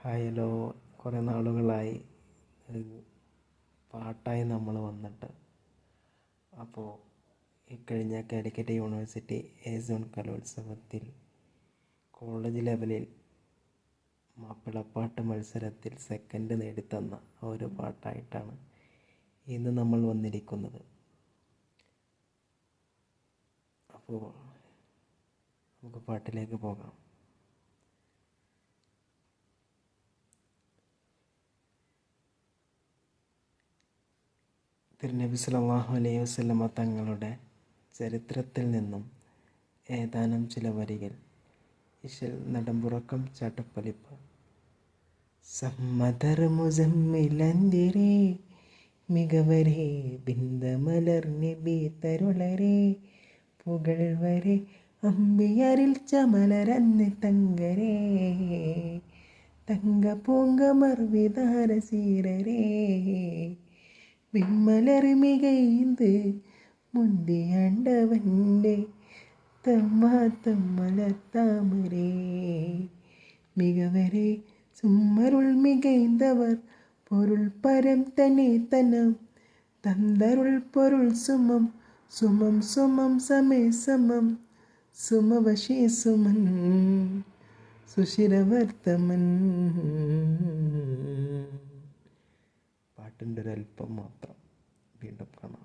Hi hello, കുറേ നാളുകളായി ഒരു പാട്ടായി നമ്മൾ വന്നിട്ട്. അപ്പോൾ ഇക്കഴിഞ്ഞ കാലിക്കറ്റ് യൂണിവേഴ്സിറ്റി സോൺ കലോത്സവത്തിൽ കോളേജ് ലെവലിൽ മാപ്പിളപ്പാട്ട് മത്സരത്തിൽ സെക്കൻഡ് നേടിത്തന്ന ഒരു പാട്ടായിട്ടാണ് ഇന്ന് നമ്മൾ വന്നിരിക്കുന്നത്. അപ്പോൾ നമുക്ക് പാട്ടിലേക്ക് പോകാം. തിരുനബി സല്ലല്ലാഹു അലൈഹി വസല്ലമ തങ്ങളുടെ ചരിത്രത്തിൽ നിന്നും ഏതാനും ചില വരികൾ. ഇശൽ നടമ്പുറക്കം ചാട്ടപ്പലിപ്പ്. സമ്മദർ മുസമ്മിലന്തിരേ മികവരേ ബിന്ദമലർ നബി തരുളരേ പുകഴ്വരെ അമ്പിയരിൽ ചമലരന്ന് തങ്കരേ തങ്ക പൂങ്കമർ വിധാന സീരരേ വിമ്മലറിമികൈന്ത് മുന്തിയാണ്ടവൻ്റെ തമ്മലത്താമരേ മികവരെ സുമ്മരുൾ മികൈന്തവർ പൊരുൾ പരം തന്നെ തനം തന്തരുൾ പൊരുൾ സുമം സുമം സുമം സമേ സമം സുമവശി സുമൻ സുശിരവർത്തമൻ. പാട്ടിൻ്റെ ഒരല്പം മാത്രം. വീണ്ടും കാണാം.